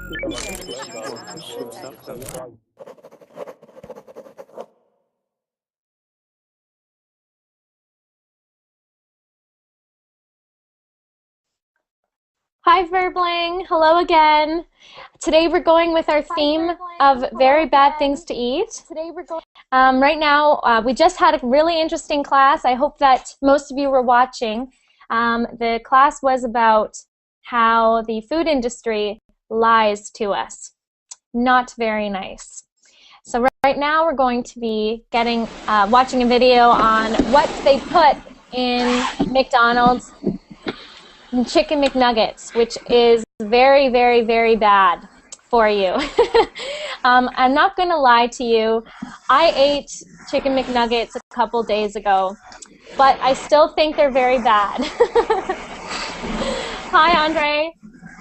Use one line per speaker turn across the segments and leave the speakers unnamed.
Hi Verbling, hello again. Today we're going with our theme of very bad things to eat. Right now, we just had a really interesting class. I hope that most of you were watching. The class was about how the food industry lies to us. Not very nice. So right now we're going to be watching a video on what they put in McDonald's Chicken McNuggets, which is very, very, very bad for you. I'm not going to lie to you. I ate Chicken McNuggets a couple days ago, but I still think they're very bad. Hi, Andre.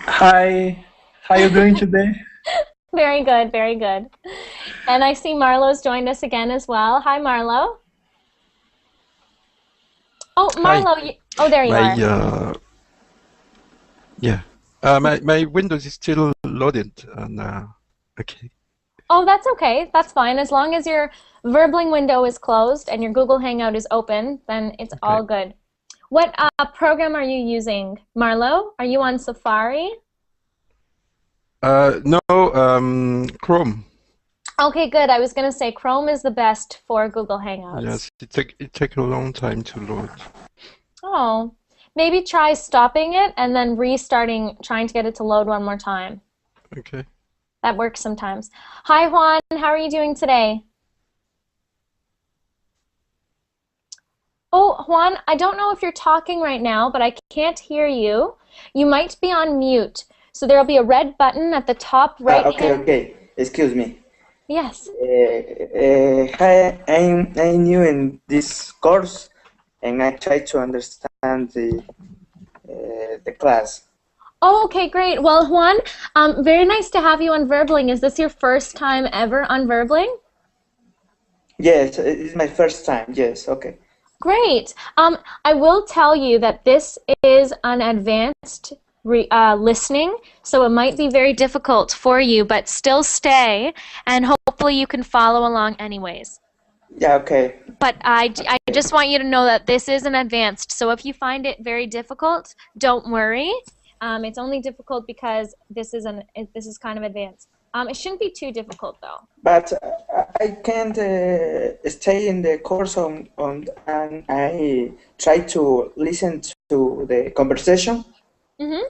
Hi. How are you doing today?
Very good, very good. And I see Marlo's joined us again as well. Hi, Marlo. Oh, Marlo. Oh, there you are.
Yeah, my Windows is still loaded, and okay.
Oh, that's okay. That's fine. As long as your Verbling window is closed and your Google Hangout is open, then it's all good. What program are you using, Marlo? Are you on Safari?
No, Chrome.
Okay, good. I was going to say Chrome is the best for Google Hangouts.
Yes, it take a long time to load.
Oh. Maybe try stopping it and then restarting, trying to get it to load one more time.
Okay.
That works sometimes. Hi, Juan. How are you doing today? Oh, Juan, I don't know if you're talking right now, but I can't hear you. You might be on mute. So there will be a red button at the top right hand.
Okay. Excuse me.
Yes.
Hi, I'm new in this course, and I try to understand the class.
Oh, okay, great. Well, Juan, very nice to have you on Verbling. Is this your first time ever on Verbling?
Yes, it's my first time. Yes, okay.
Great. I will tell you that this is an advanced listening, so it might be very difficult for you, but still stay, and hopefully you can follow along anyways.
Yeah, okay.
But I just want you to know that this is an advanced, so if you find it very difficult, don't worry. It's only difficult because this is kind of advanced. It shouldn't be too difficult though.
But I can't stay in the course and I try to listen to the conversation.
Mm-hmm.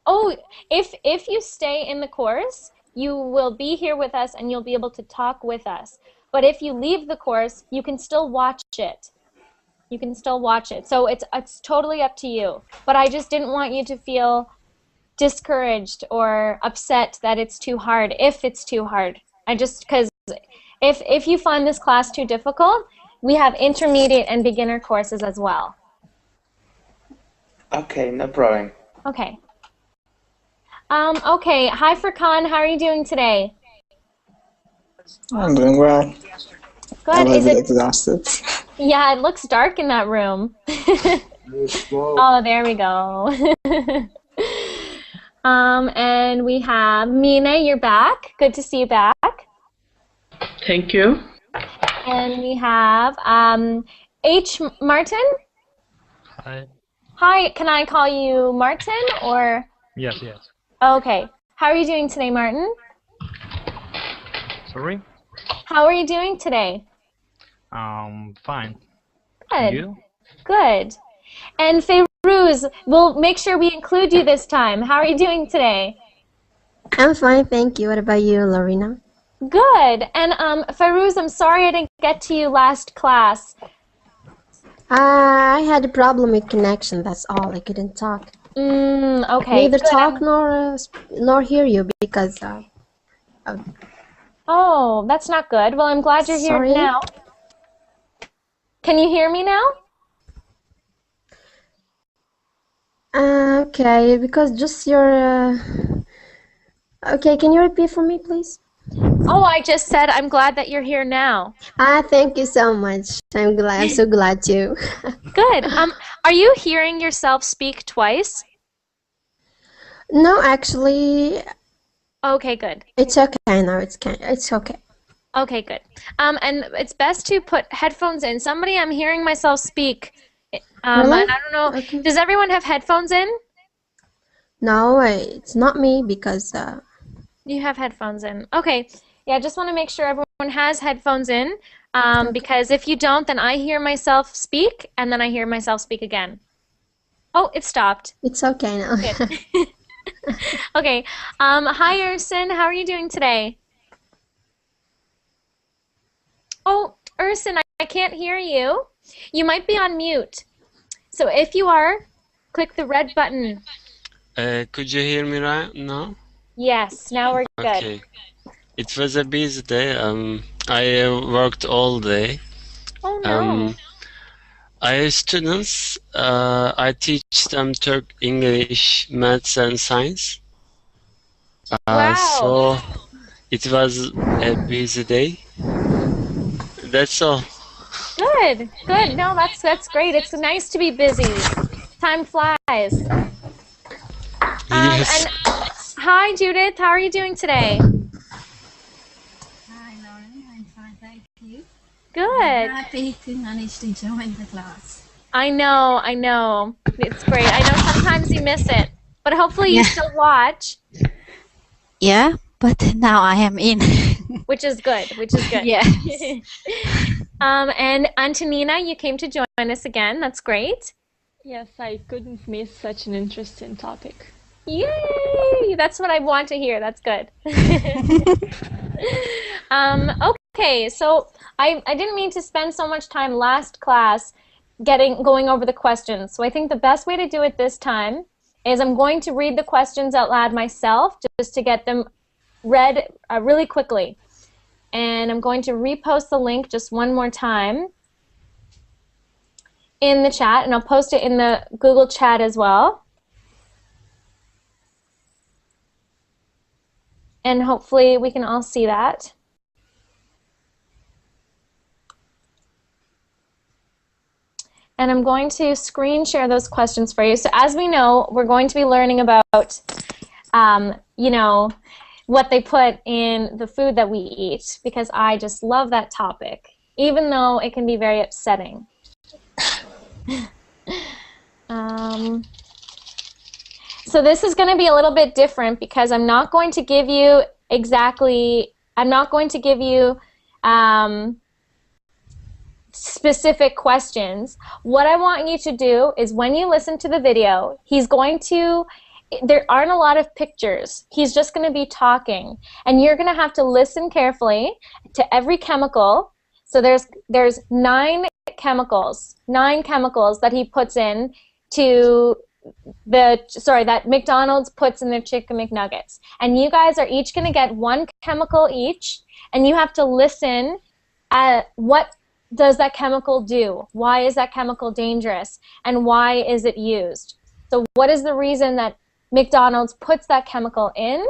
Oh, if you stay in the course, you will be here with us and you'll be able to talk with us. But if you leave the course, you can still watch it. You can still watch it. So it's totally up to you. But I just didn't want you to feel discouraged or upset that it's too hard, if it's too hard. Because if you find this class too difficult, we have intermediate and beginner courses as well.
Okay, no problem.
Okay. Okay, hi Furkan, how are you doing today?
I'm doing well.
Good.
I'm a bit exhausted.
Yeah, it looks dark in that room. Oh, there we go. And we have Mina, you're back. Good to see you back.
Thank you.
And we have H. Martin.
Hi.
Hi, can I call you Martin or?
Yes.
Okay. How are you doing today, Martin?
Sorry?
How are you doing today?
Fine.
Good.
You?
Good. And Feiruz, we'll make sure we include you this time. How are you doing today?
I'm fine, thank you. What about you, Lorena?
Good. And Feiruz, I'm sorry I didn't get to you last class.
I had a problem with connection, that's all. I couldn't talk.
Okay.
Neither talk nor hear you because
Oh, that's not good. Well, I'm glad you're here now. Can you hear me now?
Okay, because just your... Okay, can you repeat for me, please?
Oh, I just said I'm glad that you're here now.
Thank you so much. I'm so glad too.
Good. Are you hearing yourself speak twice?
No, actually,
Okay, good.
it's okay now. It's okay.
Okay, good. And it's best to put headphones in. Somebody, I'm hearing myself speak.
Really?
And I don't know.
Okay.
Does everyone have headphones in?
No, it's not me because
You have headphones in. Okay. Yeah, I just want to make sure everyone has headphones in.
Okay.
Because if you don't, then I hear myself speak, and then I hear myself speak again. Oh, it stopped.
It's okay now.
Good. Okay. Hi, Urson. How are you doing today? Oh, Urson, I can't hear you. You might be on mute. So if you are, click the red button.
Could you hear me right now?
Yes, now we're good.
Okay. It was a busy day. I worked all day.
Oh no.
I have students. I teach them Turk, English, maths, and science.
Wow.
So it was a busy day. That's all.
Good. Good. No, that's great. It's nice to be busy. Time flies.
Yes.
And hi, Judith. How are you doing today?
Hi, Lauren. I'm fine, thank you.
Good.
I'm happy to manage to join the class.
I know. It's great. I know sometimes you miss it, but hopefully you
Yeah.
still watch,
Yeah, but now I am in.
which is good.
Yes.
And Antonina, you came to join us again. That's great.
Yes, I couldn't miss such an interesting topic.
Yay! That's what I want to hear. That's good. Okay, so I didn't mean to spend so much time last class going over the questions. So I think the best way to do it this time is I'm going to read the questions out loud myself just to get them read really quickly. And I'm going to repost the link just one more time in the chat, and I'll post it in the Google chat as well. And hopefully we can all see that. And I'm going to screen share those questions for you. So as we know, we're going to be learning about, you know, what they put in the food that we eat, because I just love that topic, even though it can be very upsetting. So this is going to be a little bit different because I'm not going to give you specific questions. What I want you to do is when you listen to the video, there aren't a lot of pictures. He's just going to be talking, and you're going to have to listen carefully to every chemical. So there's nine chemicals that he puts in that McDonald's puts in their chicken McNuggets. And you guys are each going to get one chemical each, and you have to listen at what does that chemical do? Why is that chemical dangerous? And why is it used? So what is the reason that McDonald's puts that chemical in?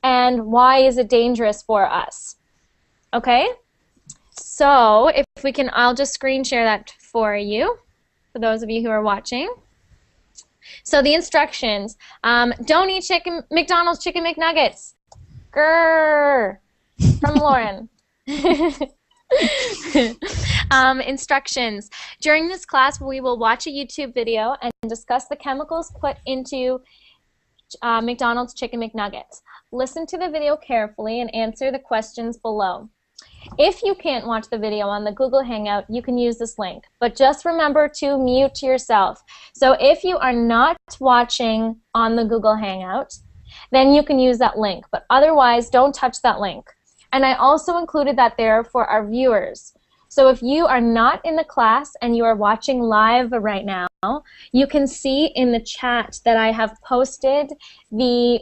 And why is it dangerous for us? Okay? So if we can, I'll just screen share that for you, for those of you who are watching. So the instructions, don't eat McDonald's chicken McNuggets. Grrr, from Lauren. Instructions. During this class, we will watch a YouTube video and discuss the chemicals put into McDonald's chicken McNuggets. Listen to the video carefully and answer the questions below. If you can't watch the video on the Google Hangout, you can use this link, but just remember to mute yourself. So if you are not watching on the Google Hangout, then you can use that link, but otherwise don't touch that link. And I also included that there for our viewers. So if you are not in the class and you are watching live right now, you can see in the chat that I have posted the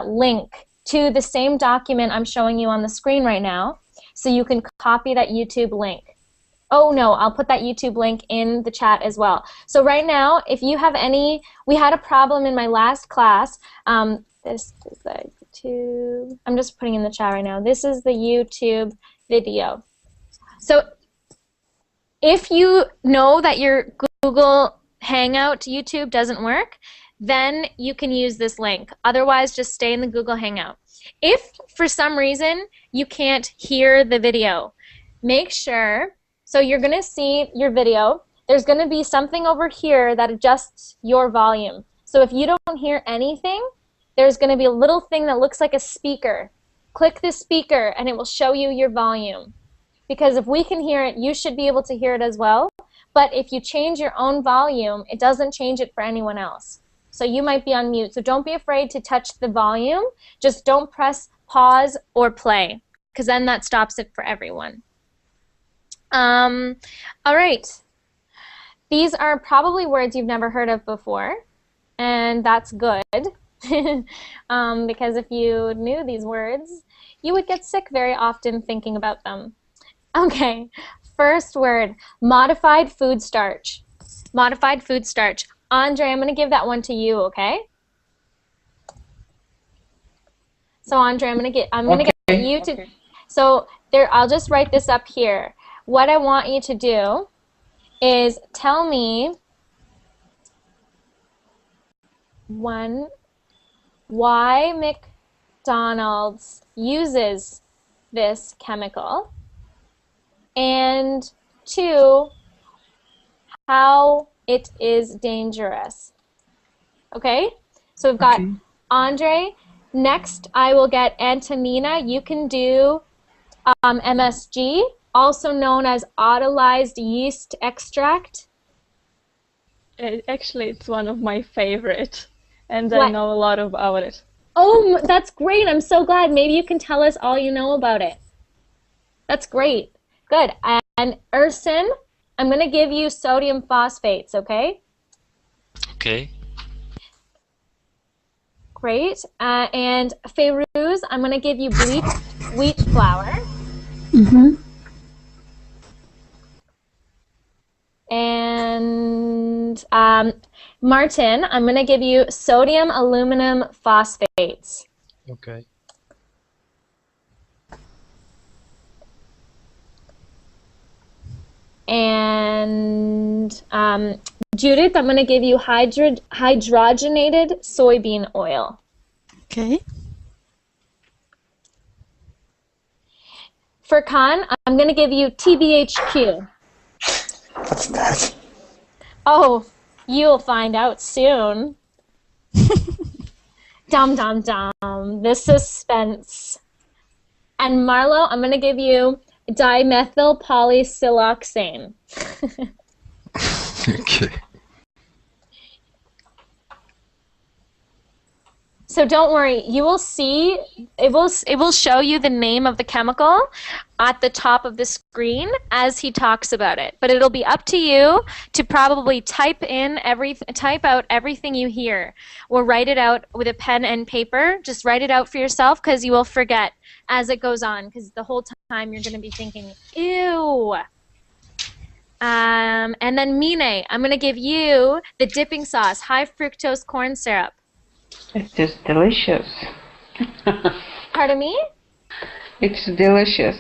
link to the same document I'm showing you on the screen right now. So you can copy that YouTube link. Oh no, I'll put that YouTube link in the chat as well. So right now, if you have we had a problem in my last class. This is the YouTube, I'm just putting in the chat right now. This is the YouTube video. So if you know that your Google Hangout YouTube doesn't work, then you can use this link. Otherwise, just stay in the Google Hangout. If for some reason you can't hear the video, make sure, so you're going to see your video, there's going to be something over here that adjusts your volume. So if you don't hear anything, there's going to be a little thing that looks like a speaker. Click the speaker and it will show you your volume. Because if we can hear it, you should be able to hear it as well. But if you change your own volume, it doesn't change it for anyone else. So you might be on mute. So don't be afraid to touch the volume. Just don't press pause or play, because then that stops it for everyone. All right. These are probably words you've never heard of before, and that's good. Because if you knew these words, you would get sick very often thinking about them. Okay, first word, modified food starch. Modified food starch. Andre, I'm going to give that one to you, okay? So Andre, I'm going to get you to, so there, I'll just write this up here. What I want you to do is tell me why McDonald's uses this chemical, and 2, how it is dangerous. Okay? So we've got Andre. Next, I will get Antonina. You can do MSG, also known as autolyzed yeast extract.
Actually, it's one of my favorite, and I know a lot about it.
Oh, that's great. I'm so glad. Maybe you can tell us all you know about it. That's great. Good. And Urson, I'm going to give you sodium phosphates, okay?
Okay.
Great. And Feiruz, I'm going to give you bleached wheat flour.
Mm-hmm.
And Martin, I'm going to give you sodium aluminum phosphates.
Okay.
And Judith, I'm going to give you hydrogenated soybean oil.
Okay.
For Khan, I'm going to give you TBHQ.
What's that?
Oh, you'll find out soon. Dum dum dum. The suspense. And Marlo, I'm going to give you dimethyl polysiloxane.
Okay.
So don't worry, you will see, it will show you the name of the chemical at the top of the screen as he talks about it. But it'll be up to you to probably type out everything you hear, or write it out with a pen and paper. Just write it out for yourself, because you will forget as it goes on, because the whole time you're going to be thinking, ew. And then Mine, I'm going to give you the dipping sauce, high-fructose corn syrup.
It's just delicious.
Pardon me?
It's delicious.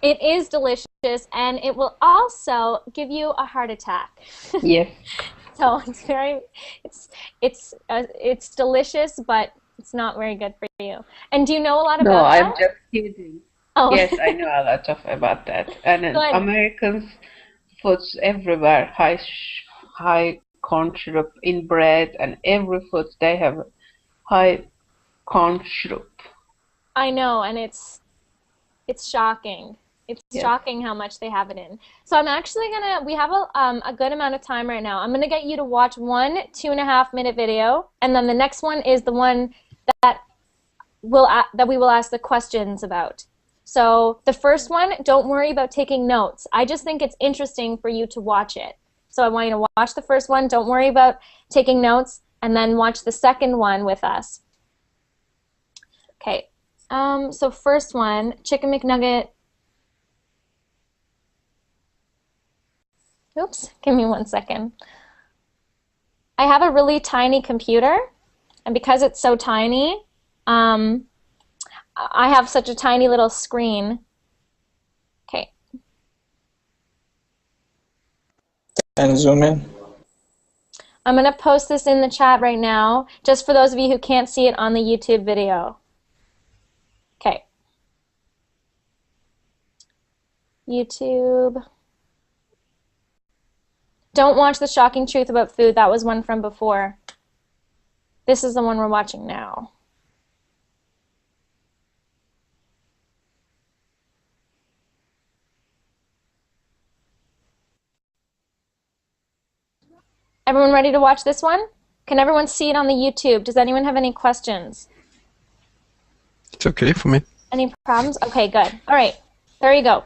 It is delicious, and it will also give you a heart attack.
Yes.
So it's delicious, but it's not very good for you. And do you know a lot about that?
No, I'm just kidding.
Oh.
Yes, I know a lot about that. And
Good.
Americans foods everywhere, high corn syrup in bread, and every food they have high corn syrup.
I know, and it's shocking. It's shocking how much they have it in. So I'm actually we have a good amount of time right now. I'm gonna get you to watch one 2.5-minute video, and then the next one is the one that we will ask the questions about. So the first one, don't worry about taking notes. I just think it's interesting for you to watch it. So I want you to watch the first one, don't worry about taking notes, and then watch the second one with us. Okay, so first one, Chicken McNugget. Oops, give me 1 second. I have a really tiny computer, and because it's so tiny, I have such a tiny little screen. Okay.
And zoom in.
I'm going to post this in the chat right now, just for those of you who can't see it on the YouTube video. Okay. YouTube. Don't watch The Shocking Truth About Food. That was one from before. This is the one we're watching now. Everyone ready to watch this one? Can everyone see it on the YouTube? Does anyone have any questions?
It's okay for me.
Any problems? Okay, good. All right, there you go.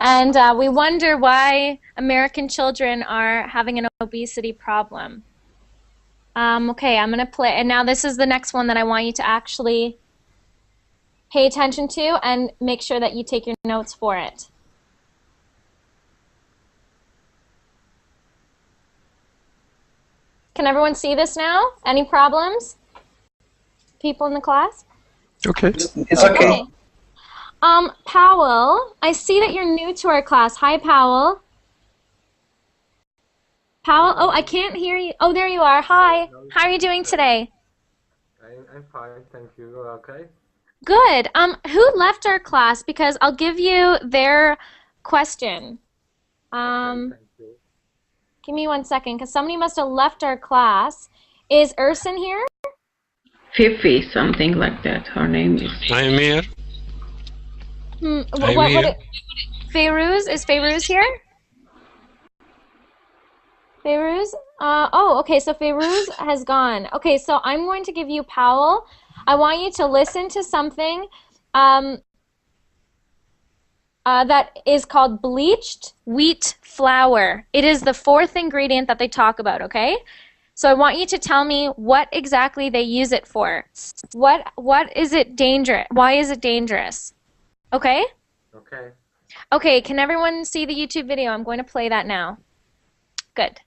And we wonder why American children are having an obesity problem. Okay, I'm going to play, and now this is the next one that I want you to actually pay attention to and make sure that you take your notes for it. Can everyone see this now? Any problems? People in the class?
Okay.
It's okay.
Powell, I see that you're new to our class. Hi, Powell. Powell, oh, I can't hear you. Oh, there you are. Hi. How are you doing today?
I'm fine, thank you. Okay.
Good. Who left our class? Because I'll give you their question.
Thank you.
Give me 1 second, because somebody must have left our class. Is Urson here?
Fifi, something like that. Her name is.
I'm here.
Feiruz? Is Feiruz here? Feiruz? Oh, okay, so Feiruz has gone. Okay, so I'm going to give you Powell. I want you to listen to something that is called bleached wheat flour. It is the fourth ingredient that they talk about, okay? So I want you to tell me what exactly they use it for. What is it dangerous? Why is it dangerous? Okay?
Okay.
Okay, can everyone see the YouTube video? I'm going to play that now. Good.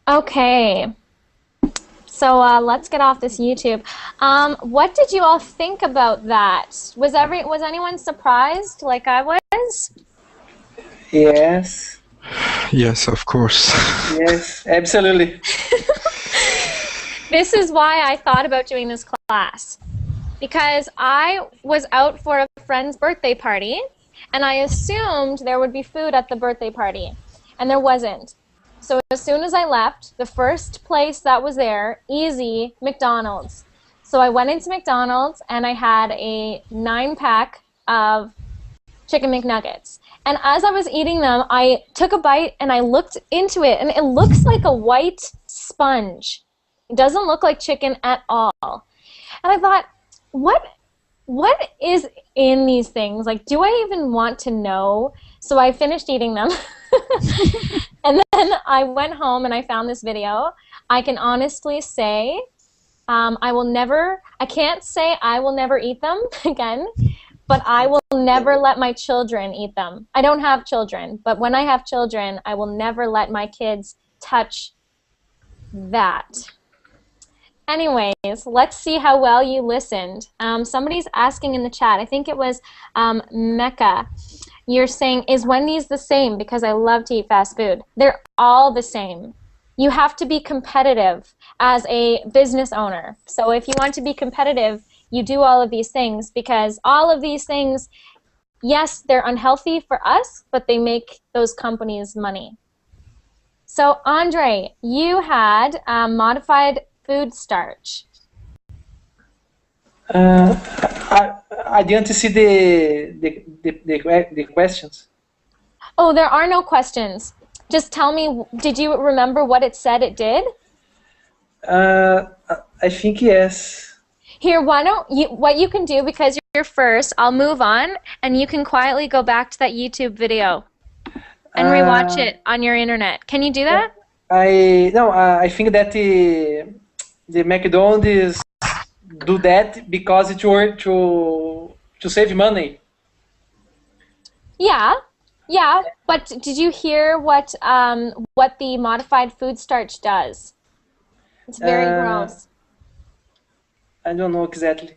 Okay. So let's get off this YouTube. What did you all think about that? Was anyone surprised like I was?
Yes.
Yes, of course.
Yes, absolutely.
This is why I thought about doing this class. Because I was out for a friend's birthday party, and I assumed there would be food at the birthday party, and there wasn't. So as soon as I left, the first place that was there, easy, McDonald's. So I went into McDonald's, and I had a 9-pack of chicken McNuggets. And as I was eating them, I took a bite, and I looked into it, and it looks like a white sponge. It doesn't look like chicken at all. And I thought, what is in these things? Like, do I even want to know? So I finished eating them. And then I went home and I found this video. I can honestly say I can't say I will never eat them again, but I will never let my children eat them. I don't have children, but when I have children, I will never let my kids touch that. Anyways, let's see how well you listened. Somebody's asking in the chat, I think it was Mecca. You're saying, is Wendy's the same? Because I love to eat fast food. They're all the same. You have to be competitive as a business owner. So if you want to be competitive, you do all of these things, because all of these things, yes, they're unhealthy for us, but they make those companies money. So Andre, you had modified food starch.
I didn't see the questions.
Oh, there are no questions. Just tell me, did you remember what it said it did?
I think yes.
Here, what you can do, because you're first, I'll move on, and you can quietly go back to that YouTube video and rewatch it on your internet. Can you do that?
I think that the McDonald's do that because it's to save money.
Yeah, but did you hear what the modified food starch does? It's very gross.
I don't know exactly.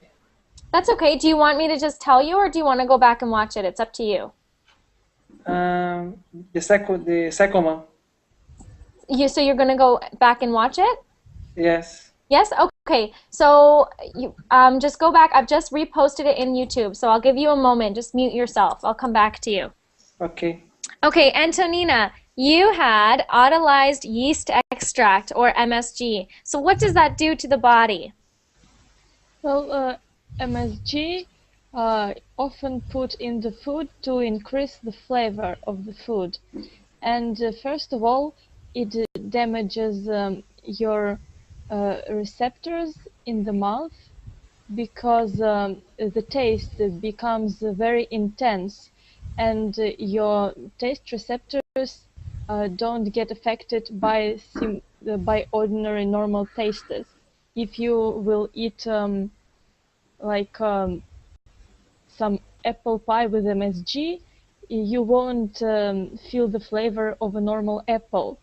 That's okay. Do you want me to just tell you, or do you want to go back and watch it? It's up to you.
The second one.
So you're going to go back and watch it?
Yes.
Yes? Okay. So you just go back. I've just reposted it in YouTube, so I'll give you a moment. Just mute yourself. I'll come back to you.
Okay.
Okay, Antonina, you had autolyzed yeast extract, or MSG. So what does that do to the body?
Well, MSG often put in the food to increase the flavor of the food. And first of all, it damages your receptors in the mouth, because the taste becomes very intense, and your taste receptors don't get affected by ordinary normal tastes. If you will eat some apple pie with MSG, you won't feel the flavor of a normal apple.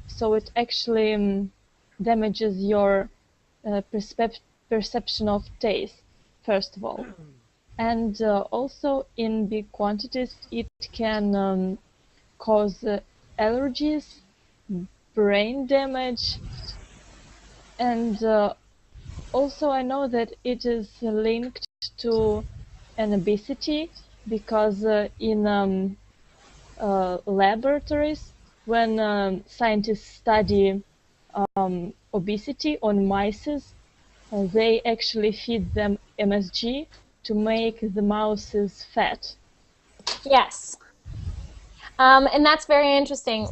So it actually damages your perception of taste, first of all. And also, in big quantities, it can cause allergies, brain damage, and also I know that it is linked to an obesity, because in laboratories, when scientists study obesity on mice, they actually feed them MSG to make the mouses fat.
Yes. And that's very interesting.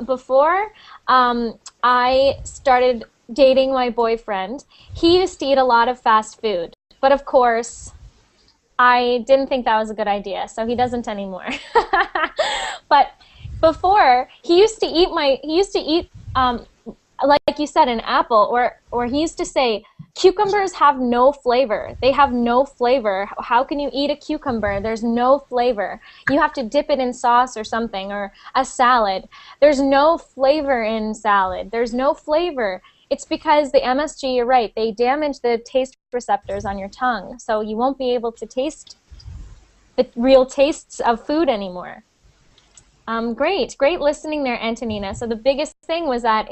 Before I started dating my boyfriend, he used to eat a lot of fast food. But of course, I didn't think that was a good idea, so he doesn't anymore. But before, he used to eat like you said, an apple, or he used to say, Cucumbers have no flavor. They have no flavor. How can you eat a cucumber? There's no flavor. You have to dip it in sauce or something, or a salad. There's no flavor in salad. There's no flavor. It's because the MSG, you're right, they damage the taste receptors on your tongue, so you won't be able to taste the real tastes of food anymore. Great listening there, Antonina. So the biggest thing was that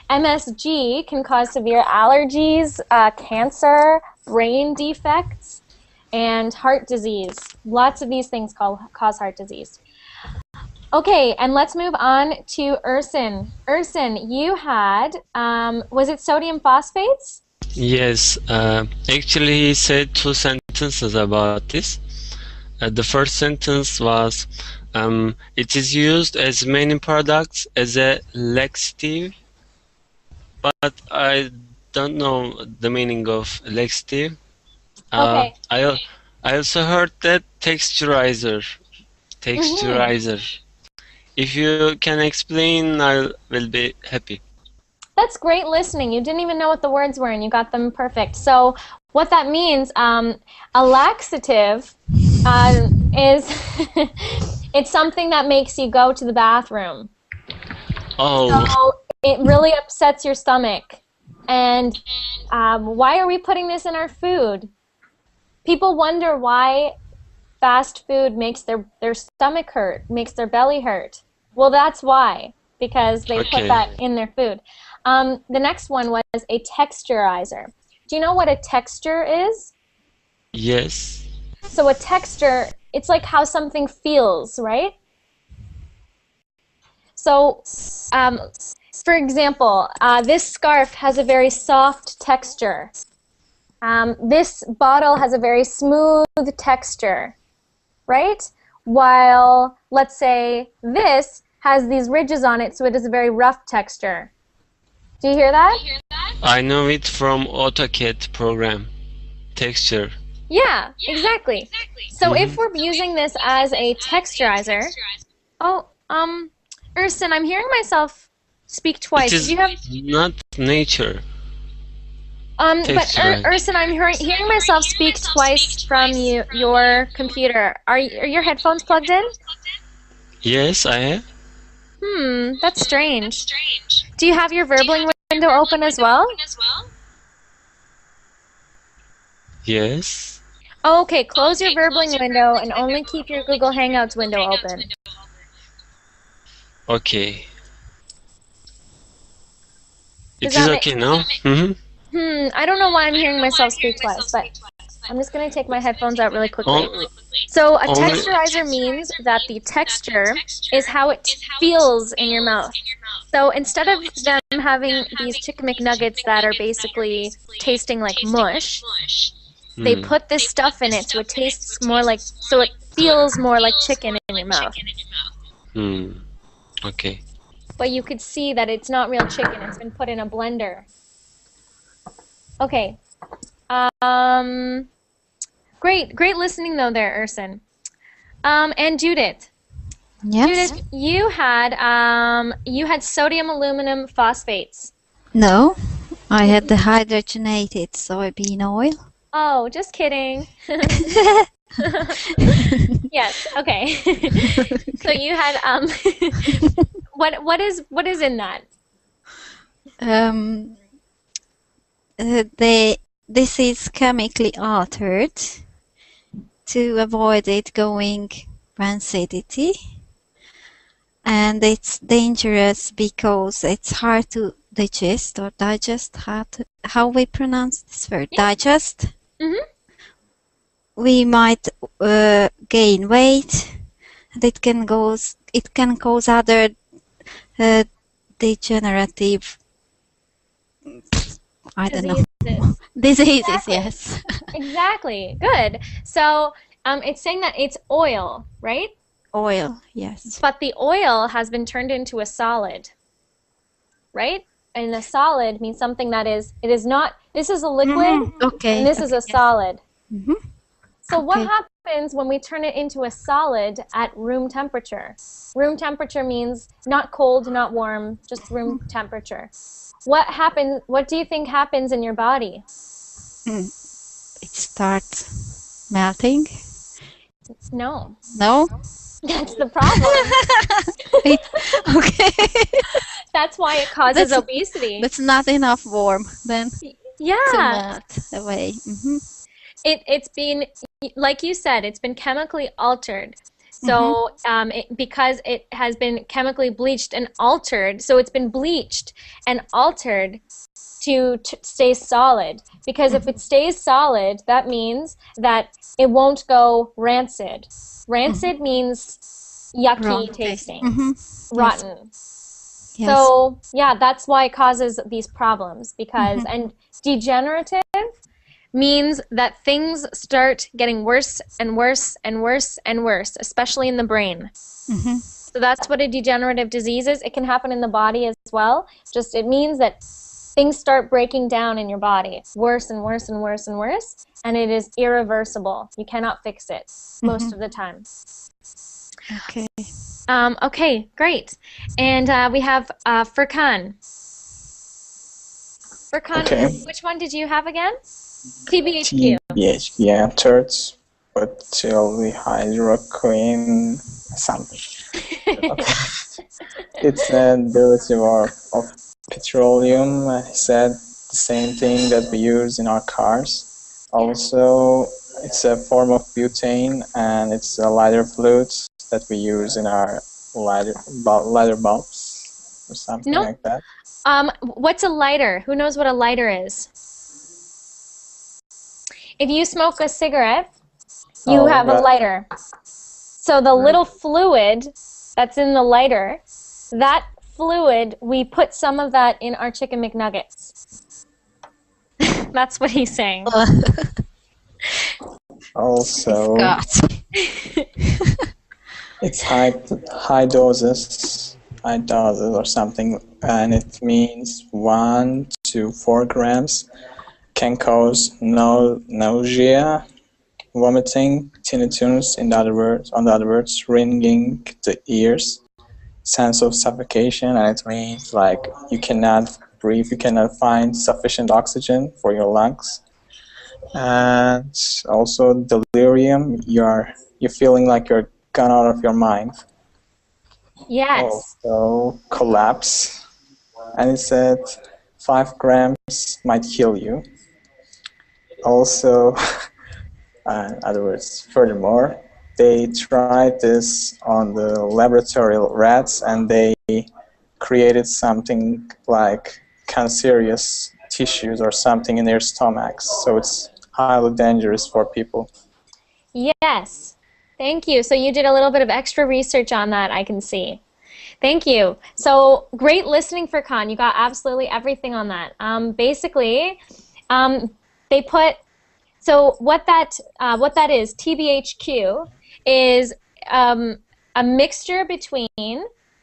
MSG can cause severe allergies, cancer, brain defects, and heart disease. Lots of these things cause heart disease. Okay, and let's move on to Ursin. Ursin, you had, was it sodium phosphates?
Yes, actually he said two sentences about this. The first sentence was, it is used as many products as a laxative, but I don't know the meaning of laxative.
Okay.
I also heard that texturizer. If you can explain, I will be happy.
That's great listening. You didn't even know what the words were and you got them perfect. So what that means, a laxative is it's something that makes you go to the bathroom.
Oh.
So it really upsets your stomach. And why are we putting this in our food? People wonder why fast food makes their stomach hurt, makes their belly hurt. Well, that's why, because they put that in their food. The next one was a texturizer. Do you know what a texture is?
Yes.
So a texture, it's like how something feels, right? So, for example, this scarf has a very soft texture. This bottle has a very smooth texture, right? While, let's say, this has these ridges on it, so it is a very rough texture. Do you hear that?
I know it from AutoCAD program. Texture.
Yeah, exactly. So if we're using this as a texturizer, Ursin, I'm hearing myself speak twice.
It is not nature.
But Ursin, I'm hearing myself speak twice from your computer. Are your headphones plugged in?
Yes, I have.
That's strange. Do you have your Verbling window open as well?
Yes.
Oh, okay, close your Verbling window and only keep your Google Hangouts window open.
Okay. It is okay now?
I don't know why I'm hearing myself speak twice, but I'm just going to take my headphones out really quickly. So a texturizer means that the texture is how it feels in your mouth. So instead of them having these chicken McNuggets that are basically tasting like mush, they put this stuff in it so it tastes more like, so it feels more like chicken in your mouth.
Okay.
But you could see that it's not real chicken, it's been put in a blender. Okay. Great listening though there, Ursin. And Judith.
Yes.
Judith, you had sodium aluminum phosphates.
No, I had the hydrogenated soybean oil.
Oh, just kidding. Yes, okay. So you had what is in that?
This is chemically altered to avoid it going rancidity, and it's dangerous because it's hard to digest. How we pronounce this word? Yeah. Digest. We might gain weight, and it can cause other degenerative, I don't know. Diseases, exactly. Yes.
Exactly. Good. So it's saying that it's oil, right?
Oil, yes.
But the oil has been turned into a solid, right? And a solid means something that is, it is not, this is a liquid,
okay,
and this is a solid. So
okay.
what happens when we turn it into a solid at room temperature? Room temperature means not cold, not warm, just room temperature. what happens? What do you think happens in your body?
It starts melting.
No.
No?
That's the problem.
Okay.
That's why it causes obesity.
That's not enough warm then to
Yeah.
melt away.
It's been, like you said, it's been chemically altered. So because it has been chemically bleached and altered, so it's been bleached and altered to stay solid. Because if it stays solid, that means that it won't go rancid. Rancid means yucky
Wrong
tasting,
Rotten.
rotten. So yeah, that's why it causes these problems. Because and degenerative means that things start getting worse and worse and worse and worse, especially in the brain. So that's what a degenerative disease is. It can happen in the body as well. Just it means that things start breaking down in your body, worse and worse and worse and worse, and it is irreversible. You cannot fix it most of the time.
Okay.
Okay, great. And we have Furkan. Furkan, which one did you have again? TBHQ.
TBHQ, yeah, third butylhydroquine something. Okay. It's a derivative of petroleum. He said the same thing that we use in our cars. Also, it's a form of butane, and it's a lighter fluid that we use in our lighter bulbs or something like that.
What's a lighter? Who knows what a lighter is? If you smoke a cigarette, you have a lighter. So the little fluid that's in the lighter, that fluid, we put some of that in our chicken McNuggets. That's what he's saying.
Also, it's high doses or something, and it means 1 to 4 grams can cause nausea, vomiting, tinnitus, in other words, ringing the ears, sense of suffocation, and it means like you cannot breathe, you cannot find sufficient oxygen for your lungs. And also delirium, you're feeling like you're gone out of your mind.
Yes.
Also collapse, and it said 5 grams might kill you. Also, in other words, furthermore, they tried this on the laboratory rats, and they created something like cancerous tissues or something in their stomachs. So it's highly dangerous for people.
Yes. Thank you. So you did a little bit of extra research on that, I can see. Thank you. So great listening, Furkan. You got absolutely everything on that. Basically, they put, so what that is, TBHQ, is a mixture between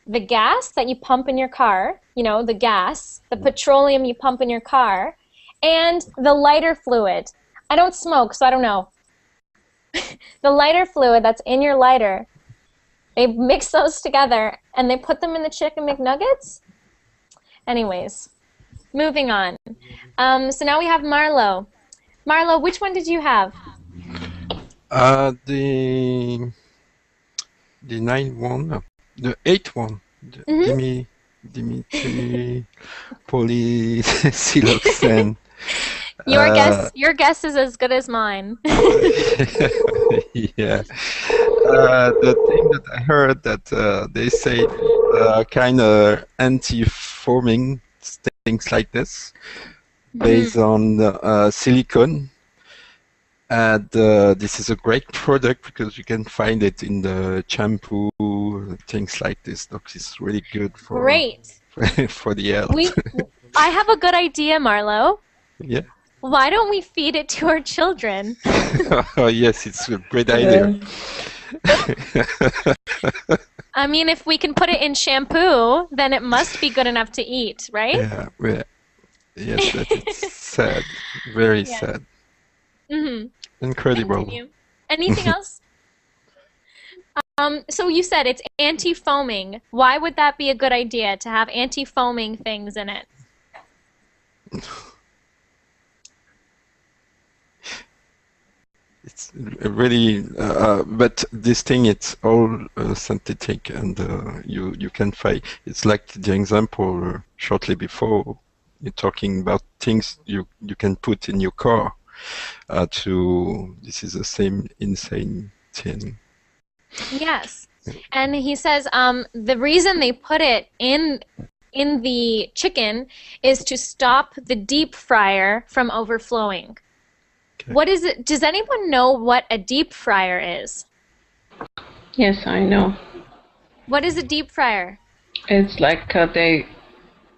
the gas that you pump in your car, you know, the gas, the petroleum you pump in your car, and the lighter fluid. I don't smoke, so I don't know. The lighter fluid that's in your lighter, they mix those together and they put them in the chicken McNuggets. Anyways, moving on. So now we have Marlo. Marlo, which one did you have?
The 9th one, no, the 8th one. The Dimitri polysiloxane.
Your guess is as good as mine.
Yeah. The thing that I heard that they say kind of anti-foaming things like this, based on silicone. And this is a great product because you can find it in the shampoo, things like this. Look, it's really good for for the health.
I have a good idea, Marlo.
Yeah.
Why don't we feed it to our children?
Oh yes, it's a great idea.
I mean, if we can put it in shampoo, then it must be good enough to eat, right?
Yeah. Yes, that is sad. Very sad. Incredible.
Continue. Anything else? So you said it's anti-foaming. Why would that be a good idea to have anti-foaming things in it?
It's really, but this thing, it's all synthetic, and you can find. It's like the example shortly before. You're talking about things you can put in your car. This is the same insane thing.
Yes. And he says the reason they put it in the chicken is to stop the deep fryer from overflowing.
Okay.
What is it? Does anyone know what a deep fryer is?
Yes, I know.
What is a deep fryer?
It's like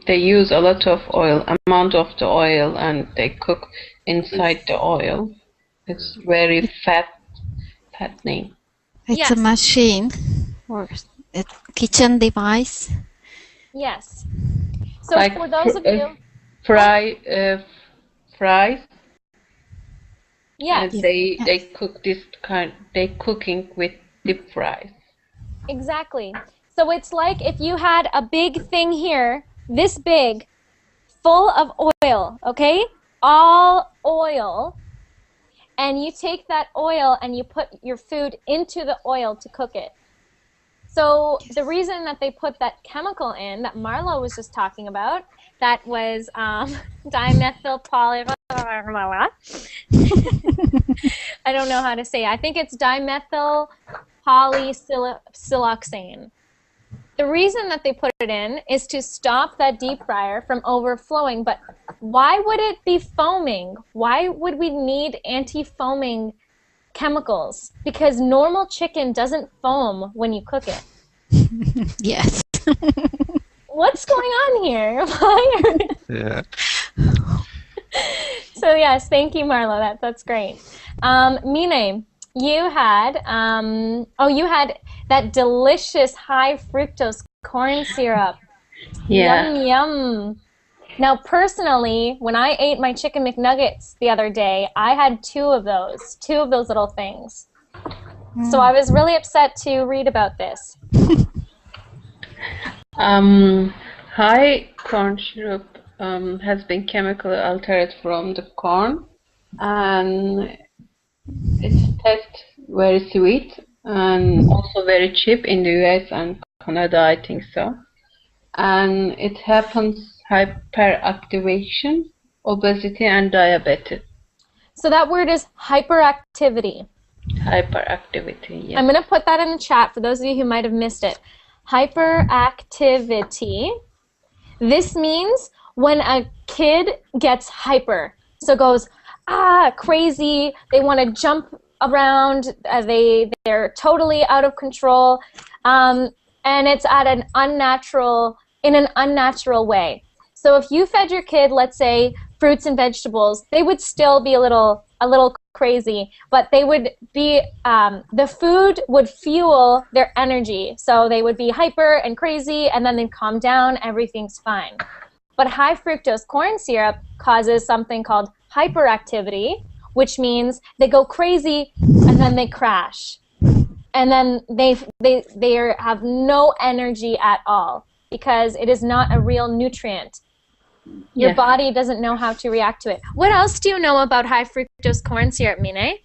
they use a lot of oil, amount of the oil, and they cook inside the oil. It's very fattening.
It's
Yes.
a machine or a kitchen device.
Yes. So
Like
for those of you,
fries.
yes,
And they cook they cooking with deep fries.
exactly. So it's like if you had a big thing here, this big, full of oil, okay? All oil. And you take that oil and you put your food into the oil to cook it. So the reason that they put that chemical in that Marlo was just talking about, that was dimethyl poly. I don't know how to say it. I think it's dimethyl polysiloxane. The reason that they put it in is to stop that deep fryer from overflowing. But why would it be foaming? Why would we need anti-foaming chemicals? Because normal chicken doesn't foam when you cook it.
Yes.
What's going on here?
Yeah.
So yes, thank you, Marlo. That's great. Mine, you had you had that delicious high fructose corn syrup.
Yeah.
Yum yum. Now, personally, when I ate my chicken McNuggets the other day, I had two of those little things. So I was really upset to read about this.
High corn syrup has been chemically altered from the corn, and it's tastes very sweet and also very cheap in the US and Canada, I think so. And it happens hyperactivation, obesity, and diabetes.
So that word is hyperactivity.
Hyperactivity, yes.
I'm going to put that in the chat for those of you who might have missed it. Hyperactivity. This means when a kid gets hyper. So goes, crazy. They want to jump around. They're totally out of control. And it's at in an unnatural way. So if you fed your kid, let's say, fruits and vegetables, they would still be a little crazy, but they would be, the food would fuel their energy. So they would be hyper and crazy, and then they'd calm down, everything's fine. But high fructose corn syrup causes something called hyperactivity, which means they go crazy and then they crash. And then they have no energy at all because it is not a real nutrient. Your body doesn't know how to react to it. What else do you know about high fructose corn syrup, Mine?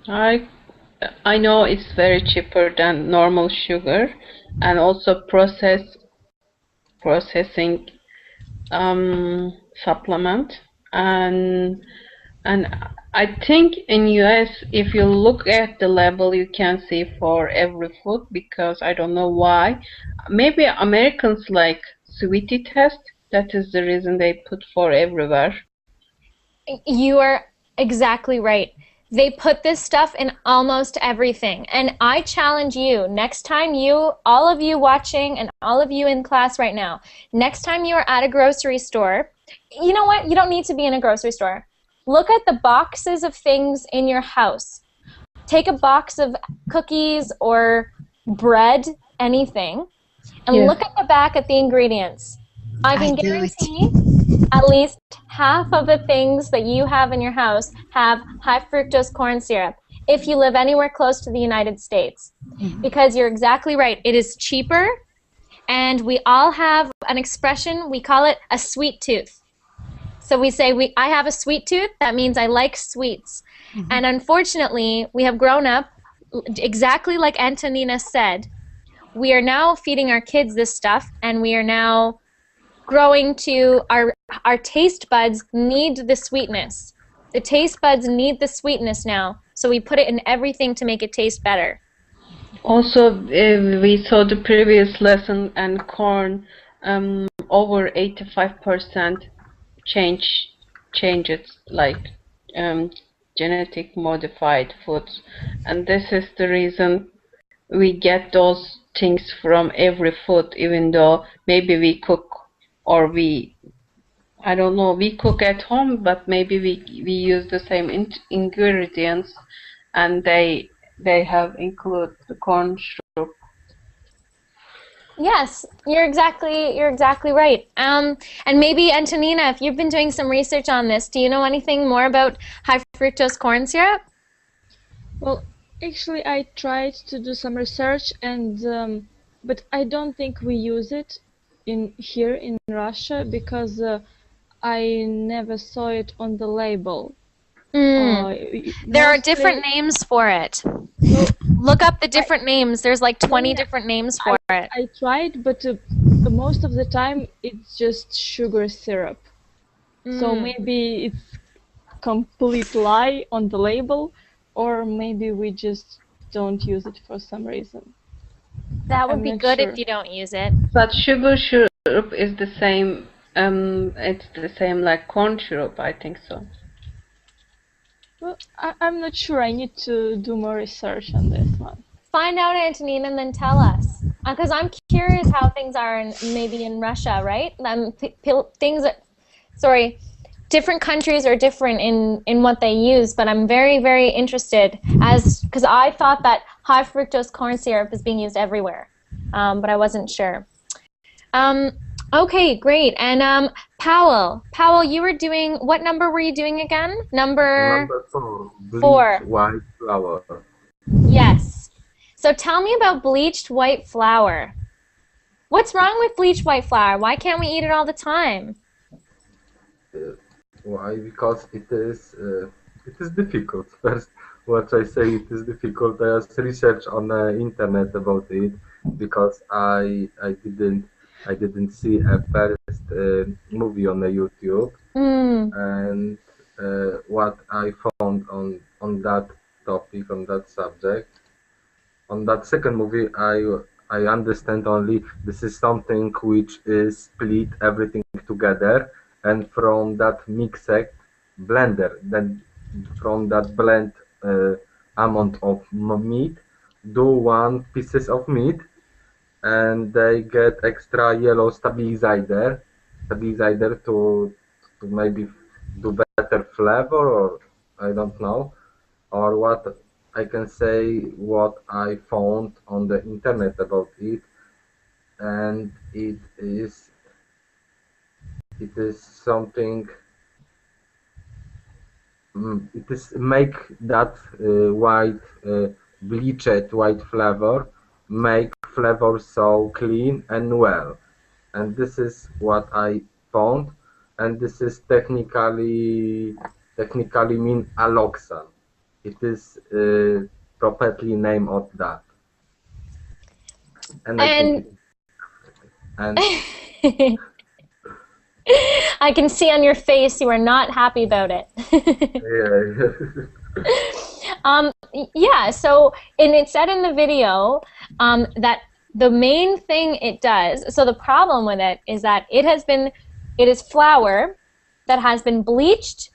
I know it's very cheaper than normal sugar, and also processing supplement, and I think in US, if you look at the label, you can see for every food, because I don't know why. Maybe Americans like sweetie test. That is the reason they put for everywhere.
You are exactly right. They put this stuff in almost everything. And I challenge you, next time all of you watching and all of you in class right now, next time you are at a grocery store, you know what? You don't need to be in a grocery store. Look at the boxes of things in your house. Take a box of cookies or bread, anything, and look at the back at the ingredients. I can guarantee at least half of the things that you have in your house have high fructose corn syrup if you live anywhere close to the United States. Because you're exactly right. It is cheaper and we all have an expression. We call it a sweet tooth. So we say, I have a sweet tooth. That means I like sweets. And unfortunately, we have grown up, exactly like Antonina said, we are now feeding our kids this stuff, and we are now growing to our taste buds need the sweetness. The taste buds need the sweetness now, so we put it in everything to make it taste better.
Also, we saw the previous lesson, and corn over 85% changes, like genetic modified foods, and this is the reason we get those things from every food, even though maybe we cook, or I don't know, we cook at home, but maybe we use the same ingredients, and they have included the corn syrup.
Yes, you're exactly right. And maybe Antonina, if you've been doing some research on this, do you know anything more about high fructose corn syrup?
Well, actually, I tried to do some research, and but I don't think we use it here in Russia, because I never saw it on the label.
There are different names for it. Look up the different names. There's like 20 different names for it.
I tried, but most of the time it's just sugar syrup. So maybe it's complete lie on the label, or maybe we just don't use it for some reason.
That would be good if you don't use it.
But sugar syrup is the same. It's the same like corn syrup, I think so.
Well, I'm not sure. I need to do more research on this one.
Find out, Antonina, and then tell us. Because I'm curious how things are maybe in Russia, right? Different countries are different in what they use, but I'm very, very interested, because I thought that high fructose corn syrup is being used everywhere, but I wasn't sure. Okay, great. And Powell, you were doing, what number were you doing again? Number
4. Bleached
4.
white flour.
Yes. So tell me about bleached white flour. What's wrong with bleached white flour? Why can't we eat it all the time?
Why? Because it is difficult. First, what I say, it is difficult. I just research on the internet about it, because I didn't see a first movie on the YouTube, and what I found on that topic, on that subject, on that second movie, I understand only this is something which is split everything together, and from that mixed blender, then from that blend amount of meat, do 1 pieces of meat, and they get extra yellow stabilizer to maybe do better flavor, or I don't know, or what I can say, what I found on the internet about it, and it is something. It is make that bleached white flavor, make flavor so clean and well, and this is what I found, and this is technically mean alloxan. It is properly name of that, and I think and
I can see on your face you are not happy about it. Yeah, so it said in the video that the main thing it does, so the problem with it is that it is flour that has been bleached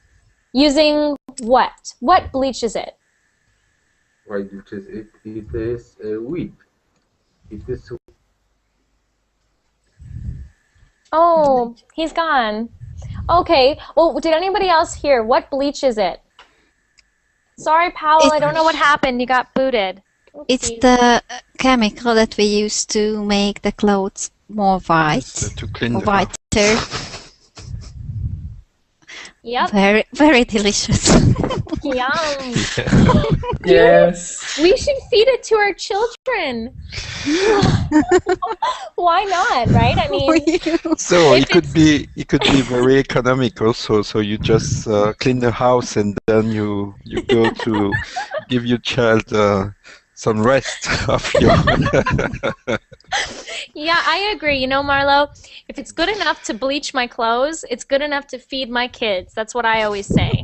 using what? What bleaches it?
Why bleaches it? It is wheat. It is.
Oh, he's gone. Okay, well, did anybody else hear? What bleaches it? Sorry, Powell, I don't know what happened. You got booted.
It's the chemical that we use to make the clothes more white,
to clean the
whiter.
Yep.
Very, very delicious.
Yum.
Yes.
We should feed it to our children. Why not, right? I mean,
So
if
it could be very economic also. So you just clean the house and then you go to give your child some rest of your.
yeah, I agree. You know, Marlo, if it's good enough to bleach my clothes, it's good enough to feed my kids. That's what I always say.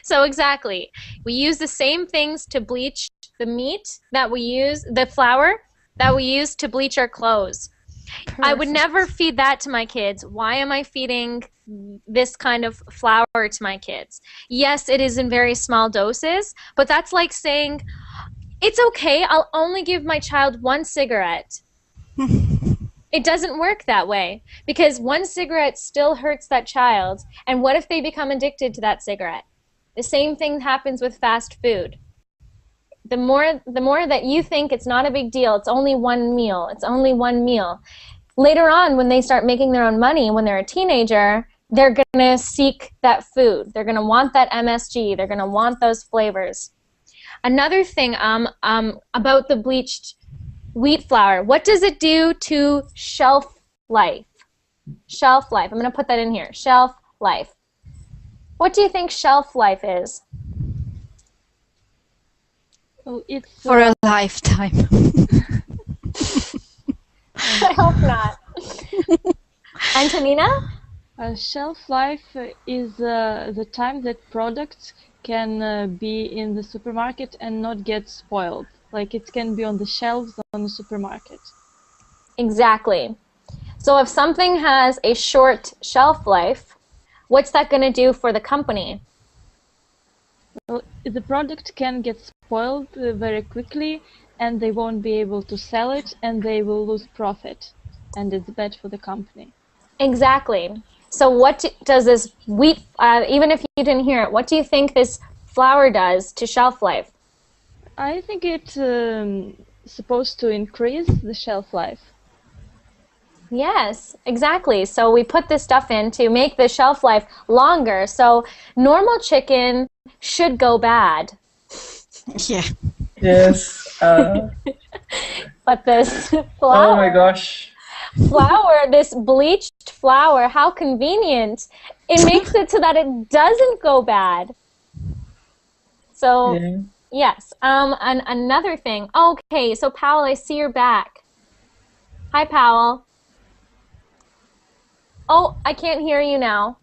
So exactly. We use the same things to bleach the meat that we use, the flour that we use to bleach our clothes. I would never feed that to my kids. Why am I feeding this kind of flour to my kids? Yes, it is in very small doses, but that's like saying, it's okay, I'll only give my child one cigarette. It doesn't work that way because one cigarette still hurts that child. And what if they become addicted to that cigarette? The same thing happens with fast food. The more that you think it's not a big deal, it's only one meal, it's only one meal. Later on, when they start making their own money, when they're a teenager, they're going to seek that food. They're going to want that MSG. They're going to want those flavors. Another thing about the bleached wheat flour, what does it do to shelf life? Shelf life. I'm going to put that in here. Shelf life. What do you think shelf life is?
Well, it's
For a lifetime.
I hope not. Antonina?
Shelf life is the time that products can be in the supermarket and not get spoiled. Like it can be on the shelves on the supermarket.
Exactly. So if something has a short shelf life, what's that going to do for the company?
Well, the product can get spoiled very quickly and they won't be able to sell it and they will lose profit. And it's bad for the company.
Exactly. So what does this wheat, even if you didn't hear it, what do you think this flour does to shelf life?
I think it's supposed to increase the shelf life.
Yes, exactly. So we put this stuff in to make the shelf life longer. So normal chicken should go bad.
Yeah.
Yes.
But this flour,
Oh my gosh.
this bleached flour, how convenient. It makes it so that it doesn't go bad. So,
Yeah.
yes. And another thing. Okay, so Powell, I see you're back. Hi, Powell. Oh, I can't hear you now.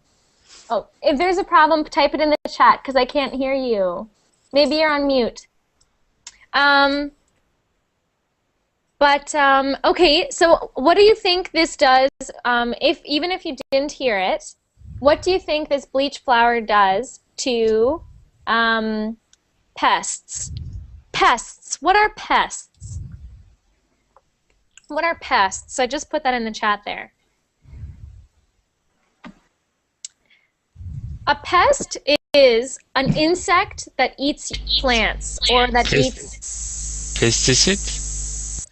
Oh, if there's a problem, type it in the chat because I can't hear you. Maybe you're on mute. Okay, so what do you think this does, even if you didn't hear it, what do you think this bleach flour does to pests? Pests. What are pests? What are pests? I just put that in the chat there. A pest is an insect that eats plants or that eats...
Pesticide?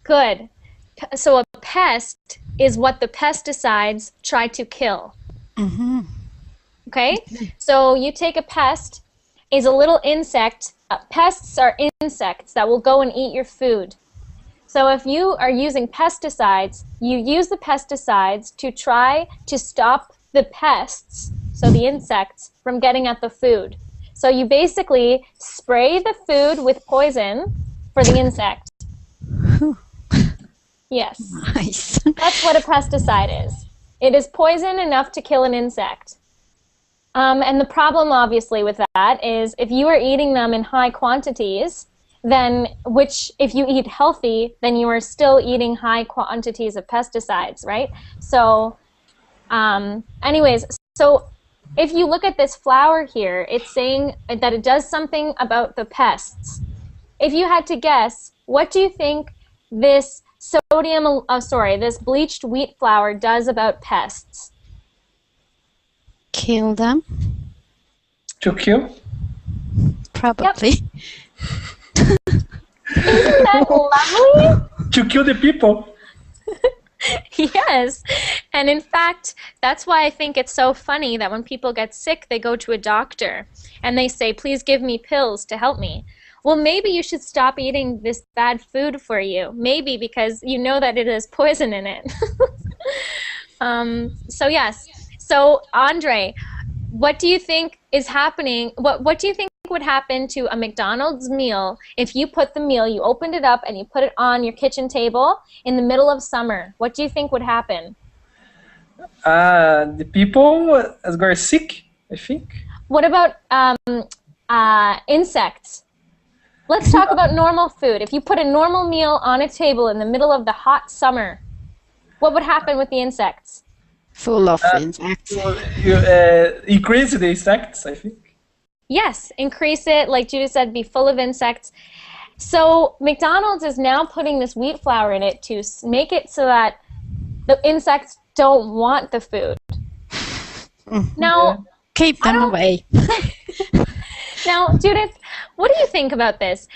Good. So a pest is what the pesticides try to kill.
Mm-hmm.
Okay? So you take a pest, is a little insect. Pests are insects that will go and eat your food. So if you are using pesticides, you use the pesticides to try to stop the pests, so the insects, from getting at the food. So you basically spray the food with poison for the insect. Yes.
Nice.
That's what a pesticide is. It is poison enough to kill an insect. And the problem, obviously, with that is if you are eating them in high quantities, then, which if you eat healthy, then you are still eating high quantities of pesticides, right? So, anyways, so if you look at this flour here, it's saying that it does something about the pests. If you had to guess, what do you think this this bleached wheat flour does about pests?
Kill them?
To kill?
Probably.
Yep. Isn't that lovely?
To kill the people?
Yes. And in fact, that's why I think it's so funny that when people get sick, they go to a doctor and they say, please give me pills to help me. Well, maybe you should stop eating this bad food for you. Maybe because you know that it has poison in it. So yes. So Andre, what do you think is happening? What do you think would happen to a McDonald's meal if you put the meal, you opened it up and you put it on your kitchen table in the middle of summer? What do you think would happen?
The people are sick, I think.
What about insects? Let's talk about normal food. If you put a normal meal on a table in the middle of the hot summer, what would happen with the insects?
Full of insects.
You increase the insects, I think.
Yes, increase it, like Judy said, be full of insects. So McDonald's is now putting this wheat flour in it to make it so that the insects don't want the food. Now,
keep them away.
Now, Judith, what do you think about this?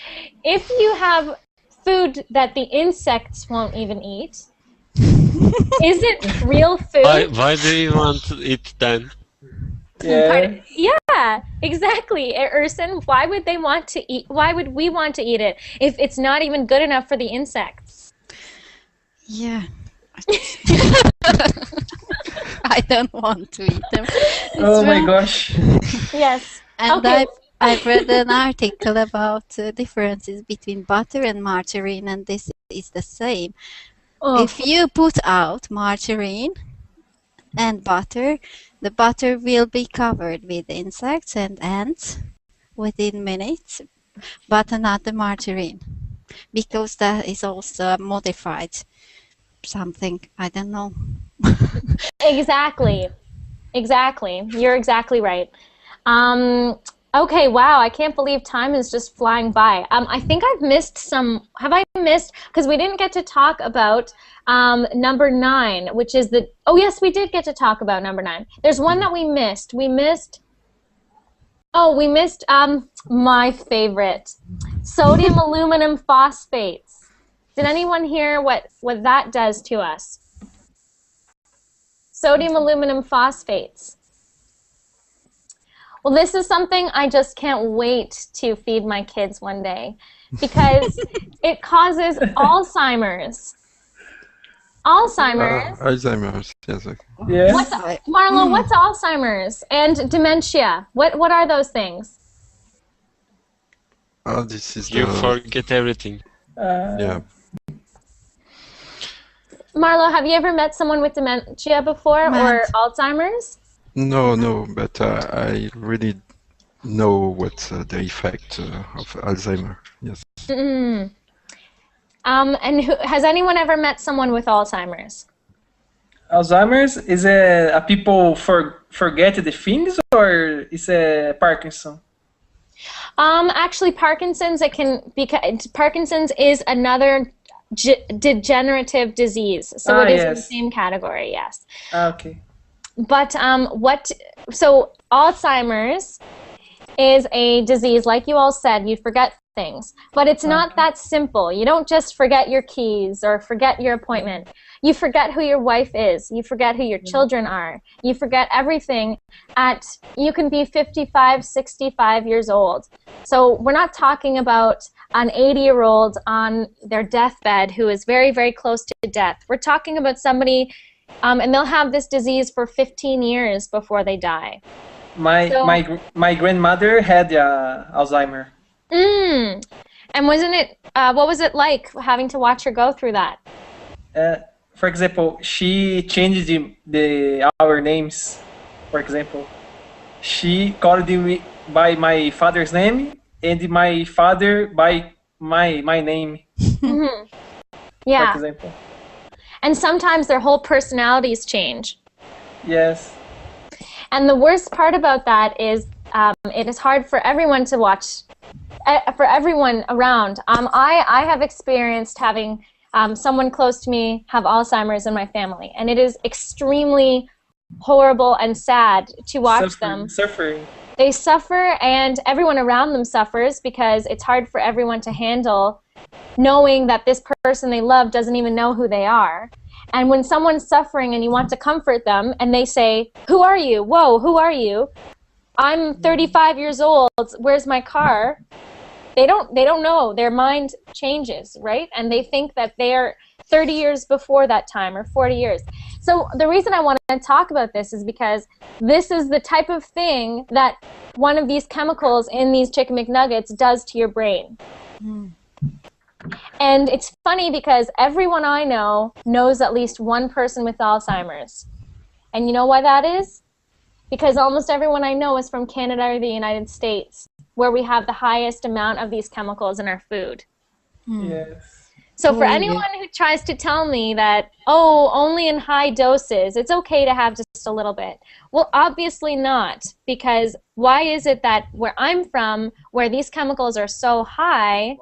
If you have food that the insects won't even eat, is it real food?
Why do you want to eat then?
Yeah.
Yeah, exactly. Urson, why would they want to eat? Why would we want to eat it if it's not even good enough for the insects?
Yeah. I don't want to eat them.
Oh my gosh.
Yes.
And
Okay.
I've read an article about differences between butter and margarine, and this is the same.
Oh.
If you put out margarine and butter, the butter will be covered with insects and ants within minutes, but not the margarine, because that is also modified something. I don't know.
Exactly. Exactly. You're exactly right. Okay, wow, I can't believe time is just flying by. I think I've missed some, have I missed, because we didn't get to talk about number 9, which is the, oh yes, we did get to talk about number 9. There's one that we missed. We missed my favorite, sodium aluminum phosphates. Did anyone hear what that does to us? Sodium aluminum phosphates. Well, this is something I just can't wait to feed my kids one day because it causes Alzheimer's. Alzheimer's.
Alzheimer's, yes.
Yeah.
Marlo, what's Alzheimer's and dementia? What are those things?
Oh, this is
You forget everything.
Yeah.
Marlo, have you ever met someone with dementia before or Alzheimer's?
No, but I really know what the effect of Alzheimer. Yes.
Mm-mm. And has anyone ever met someone with Alzheimer's?
Alzheimer's is a people forget the things, or is a Parkinson?
Actually, Parkinson's Parkinson's is another degenerative disease, so it is in the same category. Yes.
Okay.
But so Alzheimer's is a disease, like you all said, you forget things. But it's not that simple. You don't just forget your keys or forget your appointment. You forget who your wife is. You forget who your children are. You forget everything you can be 55, 65 years old. So we're not talking about an 80-year-old on their deathbed who is very, very close to death. We're talking about somebody and they'll have this disease for 15 years before they die.
My grandmother had Alzheimer.
And wasn't it? What was it like having to watch her go through that?
For example, she changed our names. For example, she called me by my father's name and my father by my name.
Yeah.
For example.
And sometimes their whole personalities change.
Yes.
And the worst part about that is it is hard for everyone to watch, for everyone around. I have experienced having someone close to me have Alzheimer's in my family, and it is extremely horrible and sad to watch them.
Suffering.
They suffer, and everyone around them suffers because it's hard for everyone to handle knowing that this person they love doesn't even know who they are. And when someone's suffering and you want to comfort them and they say, who are you? Whoa, who are you? I'm 35 years old. Where's my car? They don't know. Their mind changes, right? And they think that they're 30 years before that time or 40 years. So the reason I want to talk about this is because this is the type of thing that one of these chemicals in these Chicken McNuggets does to your brain. And it's funny because everyone I know knows at least one person with Alzheimer's. And you know why that is? Because almost everyone I know is from Canada or the United States, where we have the highest amount of these chemicals in our food.
Yes.
So for anyone who tries to tell me that, oh, only in high doses, it's okay to have just a little bit. Well, obviously not, because why is it that where I'm from, where these chemicals are so high,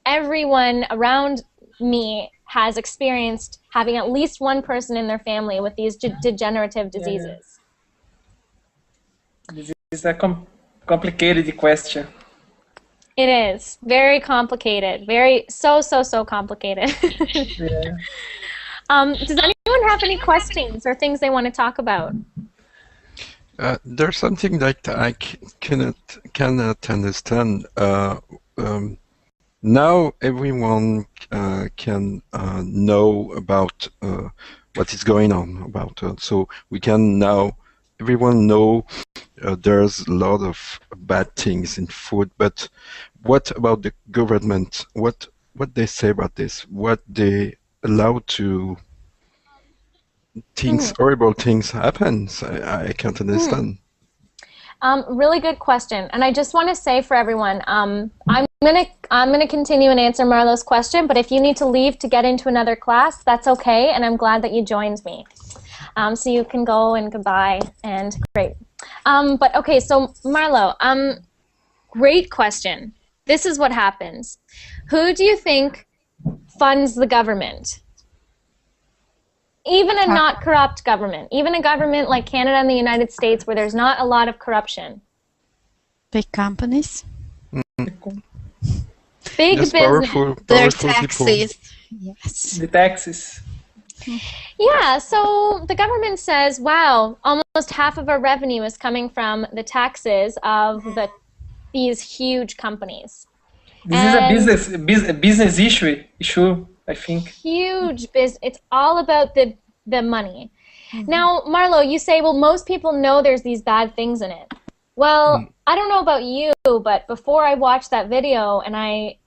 everyone around me has experienced having at least one person in their family with these degenerative diseases?
This is a complicated question.
It is very complicated, so complicated.
Yeah.
Does anyone have any questions or things they want to talk about?
There's something that I cannot understand. Now everyone can know about what is going on about. So we can now everyone know there's a lot of bad things in food. But what about the government? What they say about this? What they allow to things, horrible things happens? I can't understand.
Really good question, and I just want to say for everyone, I'm gonna continue and answer Marlo's question. But if you need to leave to get into another class, that's okay, and I'm glad that you joined me. So you can go and goodbye and great. But okay, so Marlo, great question. This is what happens. Who do you think funds the government? Even a not corrupt government, even a government like Canada and the United States where there's not a lot of corruption.
Big companies.
Big
Yes,
business.
Their
powerful
taxes.
people.
Yes.
The taxes.
Yeah, so the government says, wow, almost half of our revenue is coming from the taxes of these huge companies.
This is a business issue, I think.
Huge business. It's all about the money. Now, Marlo, you say, well, most people know there's these bad things in it. Well, I don't know about you, but before I watched that video and I,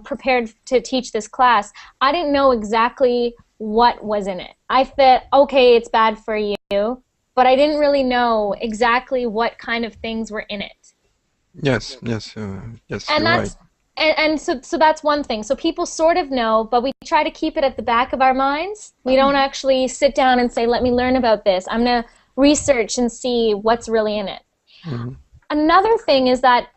prepared to teach this class, I didn't know exactly what was in it. I thought, okay, it's bad for you, but I didn't really know exactly what kind of things were in it.
Yes,
And
you're
that's
right.
and so that's one thing. So people sort of know, but we try to keep it at the back of our minds. We don't actually sit down and say, let me learn about this. I'm going to research and see what's really in it. Another thing is that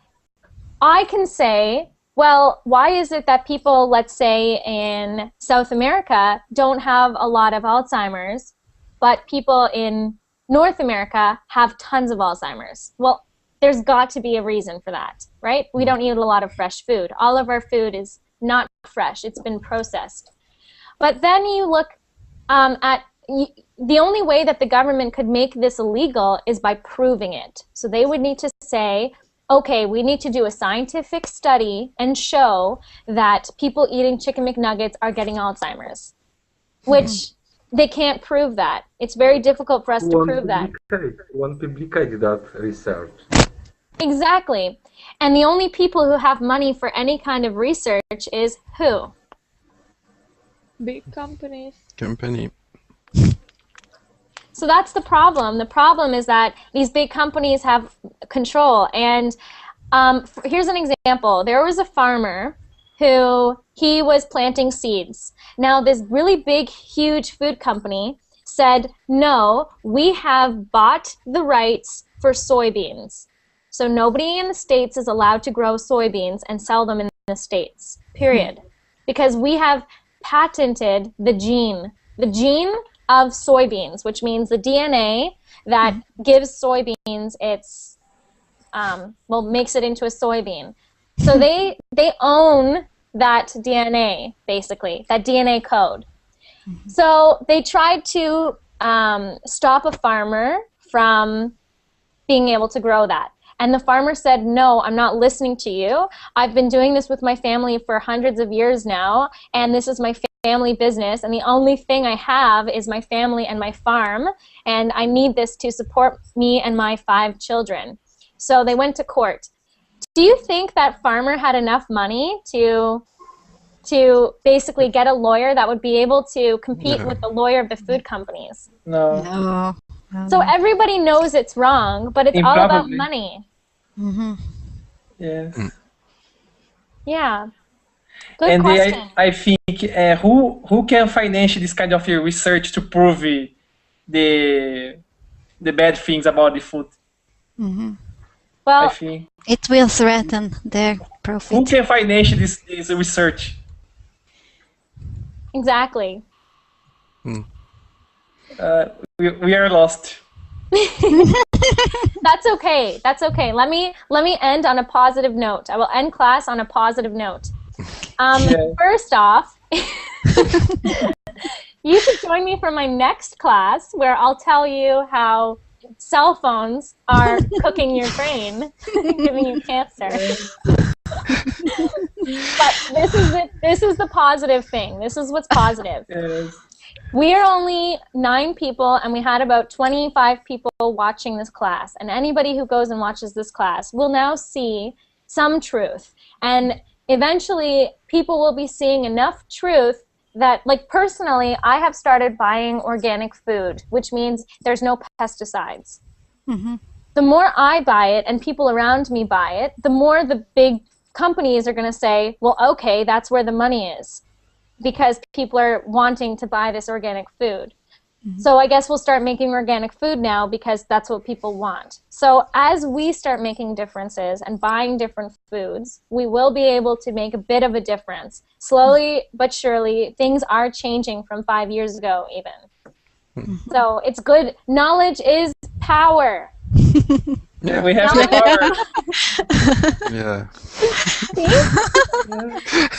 I can say, well, why is it that people, let's say in South America, don't have a lot of Alzheimer's, but people in North America have tons of Alzheimer's? Well, there's got to be a reason for that, right? We don't eat a lot of fresh food. All of our food is not fresh. It's been processed. But then you look at the only way that the government could make this illegal is by proving it. So they would need to say, okay, we need to do a scientific study and show that people eating Chicken McNuggets are getting Alzheimer's, which they can't prove that. It's very difficult for us to prove that.
One publicate that research.
Exactly. And the only people who have money for any kind of research is who?
Big companies.
Company.
So that's the problem. The problem is that these big companies have control. And here's an example. There was a farmer who he was planting seeds. Now this really big, huge food company said, no, we have bought the rights for soybeans. So nobody in the States is allowed to grow soybeans and sell them in the States, period. Because we have patented the gene of soybeans, which means the DNA that gives soybeans its, makes it into a soybean. So they own that DNA, basically, that DNA code. So they tried to stop a farmer from being able to grow that. And the farmer said, no, I'm not listening to you. I've been doing this with my family for hundreds of years now, and this is my family business, and the only thing I have is my family and my farm, and I need this to support me and my 5 children. So they went to court. Do you think that farmer had enough money to basically get a lawyer that would be able to compete with the lawyer of the food companies?
No.
No.
So everybody knows it's wrong, but it's all about money.
Yes.
Yeah. Good
And
question.
I think who can finance this kind of research to prove the bad things about the food?
Well,
I think.
It will threaten their profit.
Who can finance this research?
Exactly.
We are lost.
That's okay. That's okay. Let me end on a positive note. I will end class on a positive note. First off, you should join me for my next class where I'll tell you how cell phones are cooking your brain, giving you cancer. But this is the positive thing. This is what's positive.
Yes.
We are only 9 people, and we had about 25 people watching this class. And anybody who goes and watches this class will now see some truth. And eventually, people will be seeing enough truth that, like, personally, I have started buying organic food, which means there's no pesticides. The more I buy it and people around me buy it, the more the big companies are going to say, well, okay, that's where the money is, because people are wanting to buy this organic food. So I guess we'll start making organic food now because that's what people want. So as we start making differences and buying different foods, we will be able to make a bit of a difference. Slowly but surely, things are changing from 5 years ago even. So it's good. Knowledge is power.
Yeah, we have the power.
Yeah.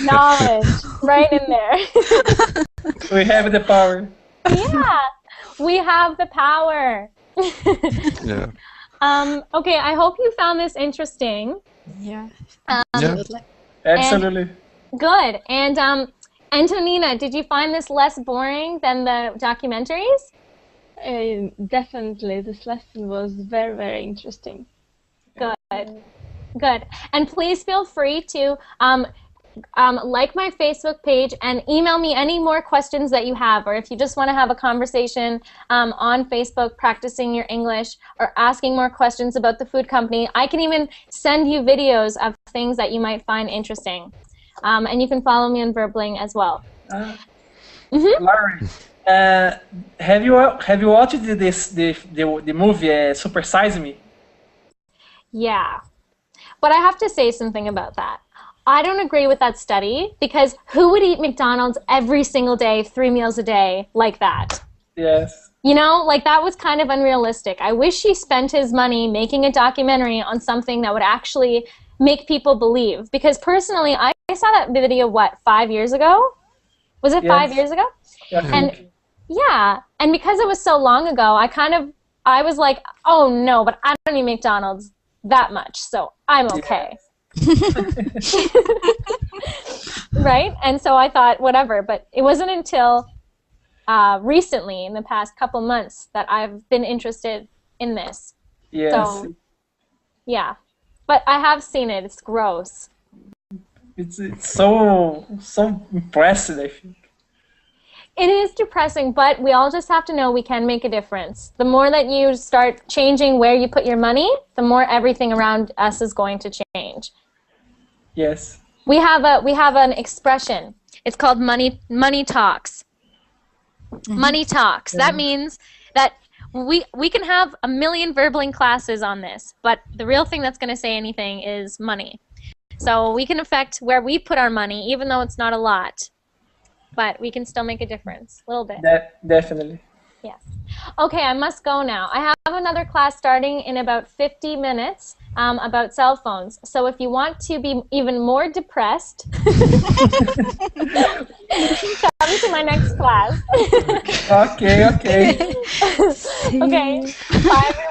Knowledge, right in there.
We have the power.
Yeah, we have the power.
Yeah.
Okay, I hope you found this interesting.
Yeah.
Absolutely.
Good. And Antonina, did you find this less boring than the documentaries?
Definitely, this lesson was very, very interesting.
Good. Good. And please feel free to like my Facebook page and email me any more questions that you have, or if you just want to have a conversation on Facebook practicing your English or asking more questions about the food company. I can even send you videos of things that you might find interesting. And you can follow me on Verbling as well.
Lauren, have you watched the movie Super Size Me?
Yeah. But I have to say something about that. I don't agree with that study, because who would eat McDonald's every single day, 3 meals a day, like that?
Yes.
You know, like, that was kind of unrealistic. I wish he spent his money making a documentary on something that would actually make people believe. Because personally, I saw that video, what, 5 years ago? Was it 5 years ago? And yeah, and because it was so long ago, I was like, oh no, but I don't eat McDonald's that much, so I'm okay. Right? And so I thought, whatever, but it wasn't until recently, in the past couple months, that I've been interested in this.
Yes.
So, yeah. But I have seen it. It's gross.
It's so impressive, I think.
It is depressing, but we all just have to know we can make a difference. The more that you start changing where you put your money, the more everything around us is going to change.
Yes.
We have an expression. It's called money talks. Money talks. That means that we can have a million Verbling classes on this, but the real thing that's going to say anything is money. So we can affect where we put our money, even though it's not a lot. But we can still make a difference, a little bit.
Definitely.
Yes. Okay, I must go now. I have another class starting in about 50 minutes about cell phones. So if you want to be even more depressed, come to my my next class.
Okay, okay.
Okay. Bye, everyone.